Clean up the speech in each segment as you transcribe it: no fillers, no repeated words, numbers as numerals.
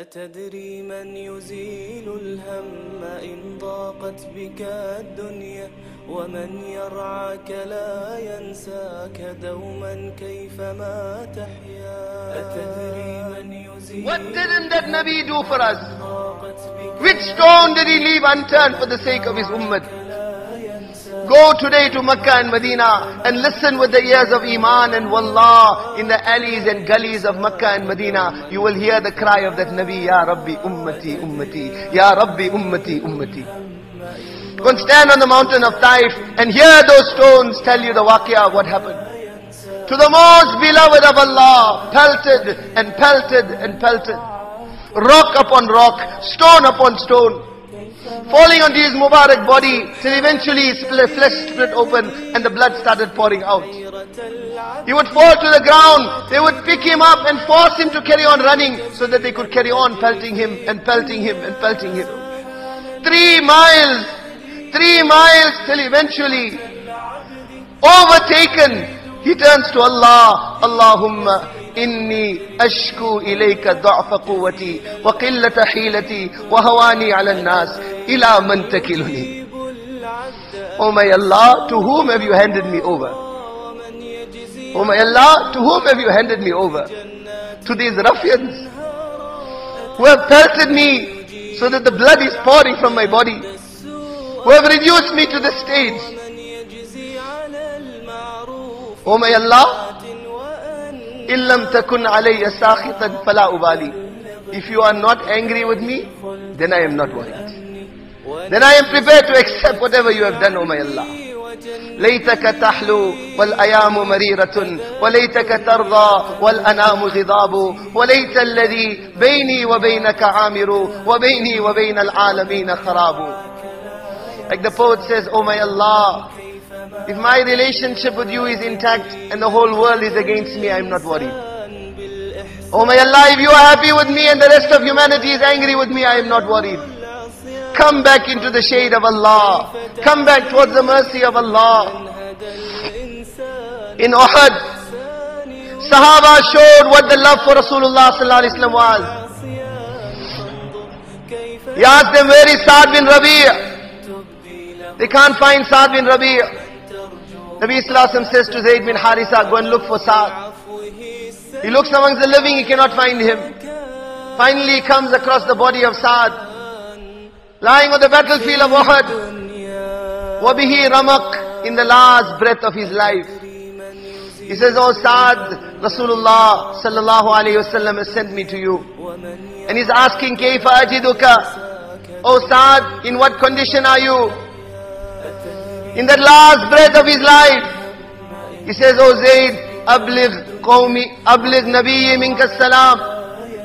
أتدري من يزيل الهم إن ضاقت بك الدنيا ومن يرعاك لا ينساك دوما كيفما تحيا أتدري من يزيل What didn't that Nabi do for us? Which stone did he leave unturned for the sake of his ummah? Go today to Makkah and Medina and listen with the ears of Iman, and Wallah, in the alleys and gullies of Makkah and Medina, you will hear the cry of that Nabi, Ya Rabbi Ummati Ummati, Ya Rabbi Ummati Ummati. Go and stand on the mountain of Taif and hear those stones tell you the waqia of what happened. To the most beloved of Allah, pelted and pelted and pelted. Rock upon rock, stone upon stone, falling onto his Mubarak body till eventually his flesh split open and the blood started pouring out. He would fall to the ground. They would pick him up and force him to carry on running so that they could carry on pelting him and pelting him and pelting him. 3 miles till eventually overtaken, he turns to Allah. Allahumma inni ashku ilayka du'fa quwwati wa qillata hilati wa hawani 'ala an-nas ila man takiluni. Oh my Allah, to whom have you handed me over? Oh my Allah, to whom have you handed me over? To these ruffians who have pelted me so that the blood is pouring from my body, who have reduced me to the stage. Oh my Allah, illam takun alayya sakhitan fala ubali. If you are not angry with me, then I am not worried. Then I am prepared to accept whatever you have done, O my Allah. ليتك تحلو والأيام مريرة وليتك ترضى والأنام غضاب وليت الذي بيني وبينك عامر وبيني وبين العالمين خراب. Like the poet says, Oh my Allah, if my relationship with you is intact and the whole world is against me, I am not worried. Oh my Allah, if you are happy with me and the rest of humanity is angry with me, I am not worried. Come back into the shade of Allah. Come back towards the mercy of Allah. In Uhud, Sahaba showed what the love for Rasulullah sallallahu alaihi wasallam was. He asked them, where is Sa'd bin Rabi'? They can't find Sa'd bin Rabi'. Nabi sallallahu alaihi wasallam says to Zayd bin Harisa, go and look for Sa'd. He looks amongst the living, he cannot find him. Finally he comes across the body of Sa'd, lying on the battlefield of Uhud. Wabihi ramaq, in the last breath of his life. He says, oh Sa'd, Rasulullah sallallahu alayhi wasallam has sent me to you. And he's asking, Kayfa ajiduka? Oh Sa'd, in what condition are you? In that last breath of his life, he says, oh Zayd, abligh qawmi, abligh nabiyyi minka salam.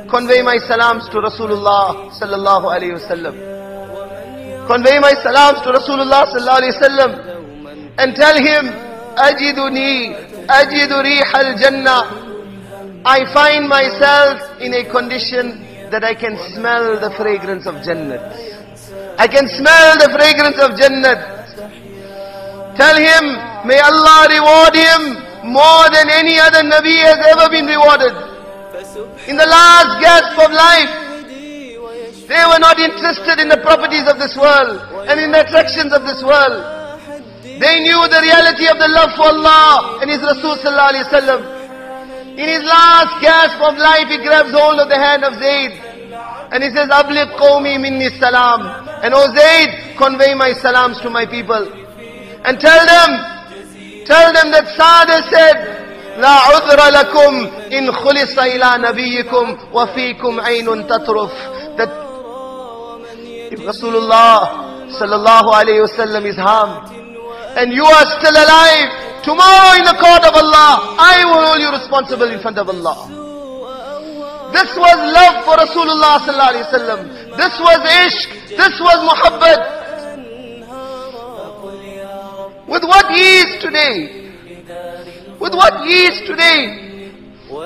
Convey my salams to Rasulullah sallallahu alayhi wasallam. Convey my salams to Rasulullah sallallahu alayhi wasallam. And tell him, ajiduni, ajidu riha al-jannah. I find myself in a condition that I can smell the fragrance of Jannat. I can smell the fragrance of Jannat. Tell him, may Allah reward him more than any other Nabi has ever been rewarded. In the last gasp of life, they were not interested in the properties of this world and in the attractions of this world. They knew the reality of the love for Allah and His Rasul sallallahu alaihi wasallam. In his last gasp of life, he grabs hold of the hand of Zayd and he says, Abligh qawmi minni salam. And oh Zayd, convey my salams to my people. And tell them that Sa'd has said, La udhra lakum in khulisa ila nabiyikum wa fikum aynun tatruf. That if Rasulullah sallallahu alayhi wasallam is harmed and you are still alive, tomorrow in the court of Allah, I will hold you responsible in front of Allah. This was love for Rasulullah sallallahu alayhi wasallam. This was ishq. This was muhabbat. With what he is today,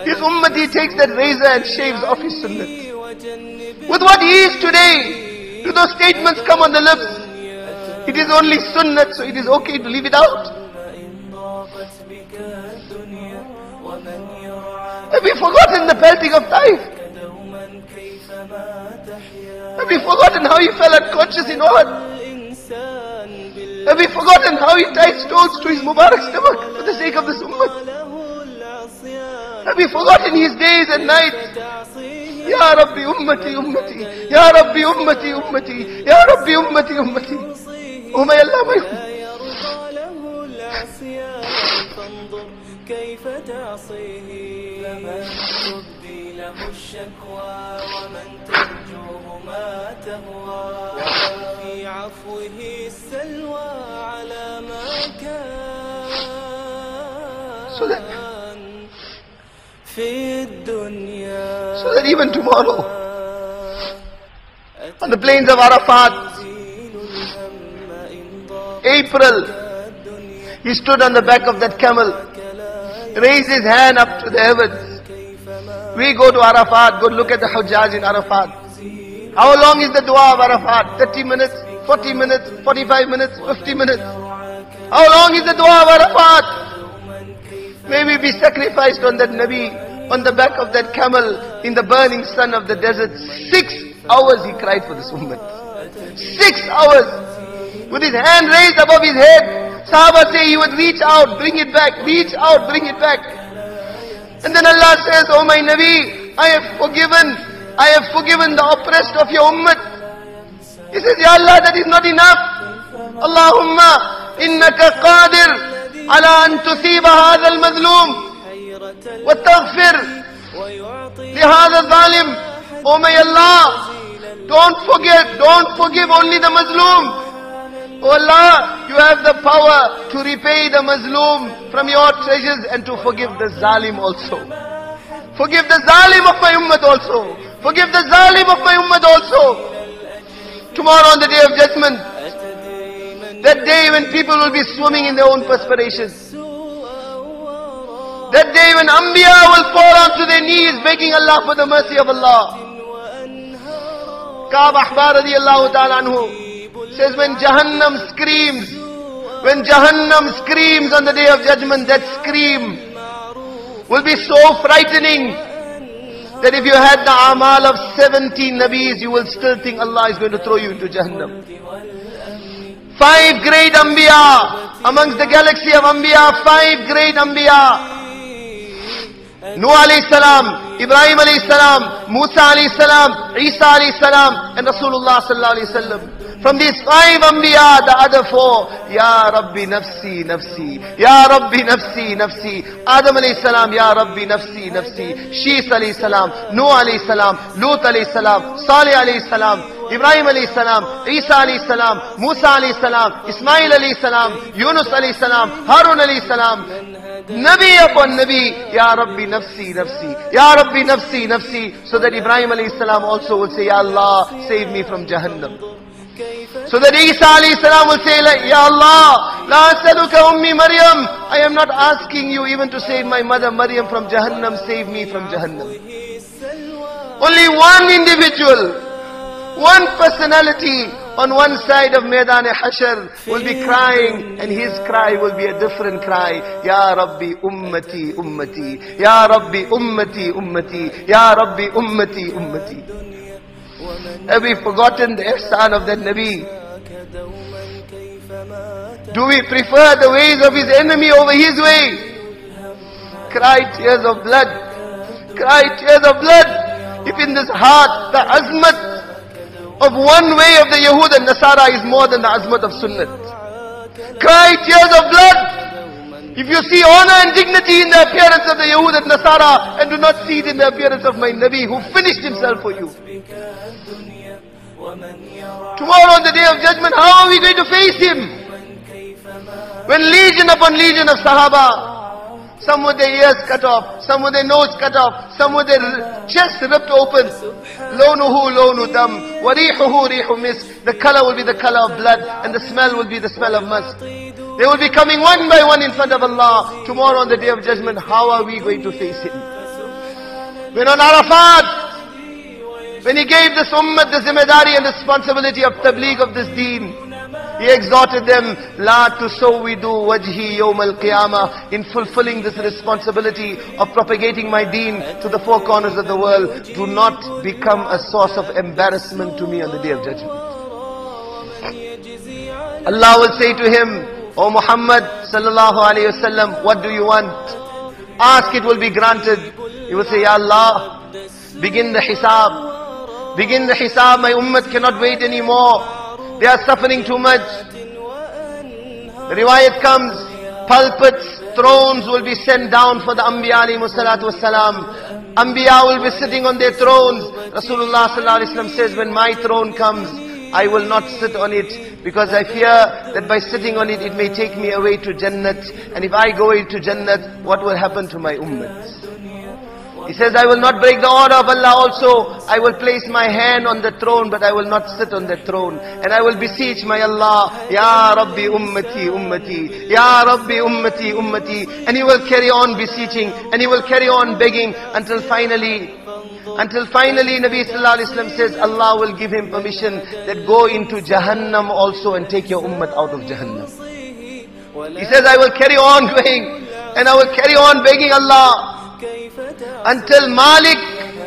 his ummati takes that razor and shaves off his sunnah. With what he is today, do those statements come on the lips? It is only sunnah, so it is okay to leave it out. Have we forgotten the pelting of Taif? Have we forgotten how he fell unconscious in Uhud? Have we forgotten how he tied stones to his Mubarak stomach for the sake of this ummah? Have we forgotten his days and nights? Ya Rabbi ummati ummati, Ya Rabbi ummati ummati, Ya Rabbi ummati ummati. Oh my Allah, my كيف تعصيه فمن تبدي له الشكوى ومن ترجوه ما تهوى في عفوه السلوى على ما كان في الدنيا. So that even tomorrow on the plains of Arafat, April, he stood on the back of that camel, raised his hand up to the heavens. We go to Arafat, go look at the Hujjaj in Arafat. How long is the dua of Arafat? 30 minutes, 40 minutes, 45 minutes, 50 minutes. How long is the dua of Arafat? May we be sacrificed on that Nabi, on the back of that camel, in the burning sun of the desert. 6 hours he cried for this ummah. 6 hours. With his hand raised above his head. Sahaba say he would reach out, bring it back, reach out, bring it back. And then Allah says, oh my Nabi, I have forgiven the oppressed of your ummah. He says, Ya Allah, that is not enough. Allahumma innaka qadir ala an tusiba hadha al-mazloom wa taghfir li hadha al-zalim. Oh my Allah, don't forgive only the mazloom. Oh Allah, you have the power to repay the mazloom from your treasures and to forgive the zalim also. Forgive the zalim of my ummah also. Forgive the zalim of my ummah also. Tomorrow on the day of judgment, that day when people will be swimming in their own perspiration. That day when Anbiya will fall onto their knees begging Allah for the mercy of Allah. Ka'b Ahbar radiyallahu ta'ala anhu says when Jahannam screams on the day of judgment, that scream will be so frightening that if you had the amal of 70 Nabis, you will still think Allah is going to throw you into Jahannam. 5 great Anbiya, amongst the galaxy of Anbiya, 5 great Anbiya. Nuh alayhi salam, Ibrahim alayhi salam, Musa alayhi salam, Isa alayhi salam, and Rasulullah sallallahu alayhi wasallam. From these 5 Anbiya, the other 4, Ya Rabbi nafsi, nafsi, Ya Rabbi nafsi, nafsi. Adam alayhi salam, Ya Rabbi nafsi, nafsi. Shis alayhi salam, Nuh alayhi salam, Lut alayhi salam, Salih alayhi salam, Ibrahim alayhi salam, Isa alayhi salam, Musa alayhi salam, Ismail alayhi salam, Yunus alayhi salam, Harun alayhi salam. Nabi upon Nabi, Ya Rabbi nafsi, nafsi, Ya Rabbi nafsi, nafsi. So that Ibrahim alayhi salam also will say, Ya Allah, save me from Jahannam. So that Isa alayhi salam will say, Ya Allah, la asaluka ummi Maryam. I am not asking you even to save my mother Maryam from Jahannam, save me from Jahannam. Only one individual, one personality on one side of Maidan Hashar will be crying, and his cry will be a different cry. Ya Rabbi ummati ummati, Ya Rabbi ummati ummati, Ya Rabbi ummati ummati. Have we forgotten the ihsan of that Nabi? Do we prefer the ways of his enemy over his way? Cry tears of blood. Cry tears of blood. If in this heart the azmat of one way of the Yahud and Nasara is more than the azmat of Sunnah. Cry tears of blood. If you see honor and dignity in the appearance of the Yahud and Nasara and do not see it in the appearance of my Nabi who finished himself for you. Tomorrow on the day of judgment, how are we going to face him? When legion upon legion of Sahaba, some with their ears cut off, some with their nose cut off, some with their chest ripped open. Lawnuhu lawnu dam, wa rihuhu rihu misk. The color will be the color of blood, and the smell will be the smell of musk. They will be coming one by one in front of Allah. Tomorrow on the day of judgment, how are we going to face him? When on Arafat, when he gave this ummah the zimmedari and responsibility of tabligh of this deen, He exhorted them, La tusawwidu wajhi yawm al-qiyamah, in fulfilling this responsibility of propagating my deen to the four corners of the world. Do not become a source of embarrassment to me on the Day of Judgment. Allah will say to him, O Muhammad sallallahu alayhi wasallam, what do you want? Ask, it will be granted. He will say, Ya Allah, begin the hisab. Begin the hisab. My ummah cannot wait anymore. They are suffering too much. The riwayat comes, pulpits, thrones will be sent down for the Anbiya alayhimu salatu wassalam. Anbiya will be sitting on their thrones. Rasulullah sallallahu alayhi wasallam says, when my throne comes, I will not sit on it, because I fear that by sitting on it, it may take me away to Jannat. And if I go into Jannat, what will happen to my ummah? He says, I will not break the order of Allah also. I will place my hand on the throne, but I will not sit on the throne. And I will beseech my Allah, Ya Rabbi ummati ummati, Ya Rabbi ummati ummati. And he will carry on beseeching, and he will carry on begging until finally, Nabi Sallallahu Alaihi Wasallam says, Allah will give him permission that go into Jahannam also and take your ummah out of Jahannam. He says, I will carry on going, and I will carry on begging Allah, until Malik,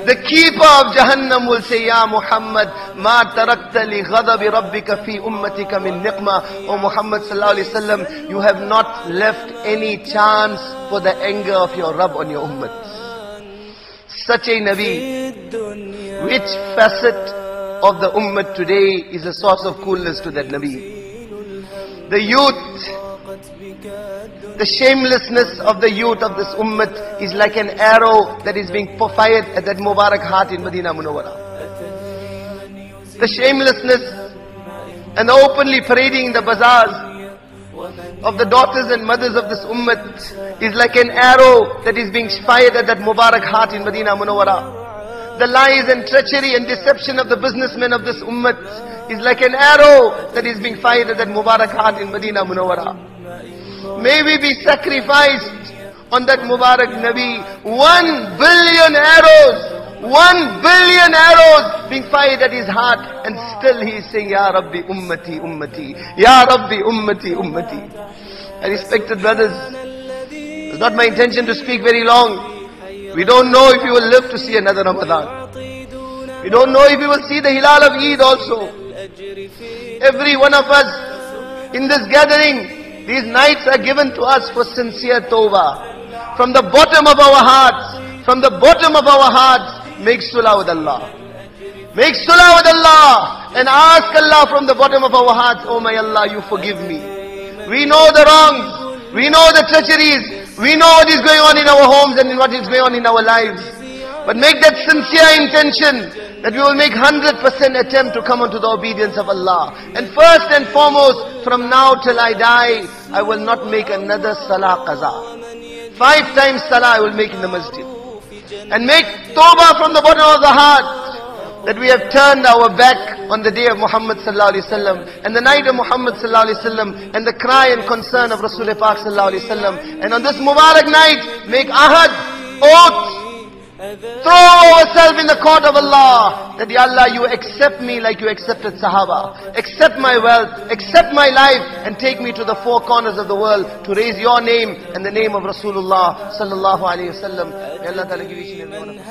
the keeper of Jahannam, will say, Ya Muhammad, ma tarakta li ghadabi rabbika fi ummatika min niqma. O Muhammad Sallallahu Alaihi Wasallam, you have not left any chance for the anger of your Rabb on your ummah. Such a Nabi, which facet of the ummah today is a source of coolness to that Nabi? The youth, the shamelessness of the youth of this ummah is like an arrow that is being fired at that Mubarak heart in Medina Munawwara. The shamelessness and the openly parading in the bazaars of the daughters and mothers of this ummah is like an arrow that is being fired at that Mubarak heart in Medina Munawwara. The lies and treachery and deception of the businessmen of this ummah is like an arrow that is being fired at that Mubarak heart in Medina Munawwara. May we be sacrificed on that Mubarak Nabi. 1 billion arrows, 1 billion arrows being fired at his heart, and still he is saying, Ya Rabbi ummati ummati, Ya Rabbi ummati ummati. Respected brothers, it's not my intention to speak very long. We don't know if we will live to see another Ramadan. We don't know if we will see the Hilal of Eid also. Every one of us in this gathering, these nights are given to us for sincere tawbah. From the bottom of our hearts, from the bottom of our hearts, make sulah with Allah. Make sulah with Allah and ask Allah from the bottom of our hearts, oh my Allah, you forgive me. We know the wrongs, we know the treacheries, we know what is going on in our homes and what is going on in our lives. But make that sincere intention that we will make 100% attempt to come unto the obedience of Allah. And first and foremost, from now till I die, I will not make another salah qaza. 5 times salah I will make in the masjid. And make tawbah from the bottom of the heart that we have turned our back on the day of Muhammad Sallallahu Alaihi Wasallam and the night of Muhammad Sallallahu Alaihi Wasallam and the cry and concern of Rasul Pak Sallallahu Alaihi Wasallam. And on this Mubarak night, make ahad, oath, throw ourselves in the court of Allah, that Ya Allah, you accept me like you accepted Sahaba. Accept my wealth, accept my life, and take me to the four corners of the world to raise your name and the name of Rasulullah Sallallahu Alaihi Wasallam. May Allah Ta'ala give each and every one of us.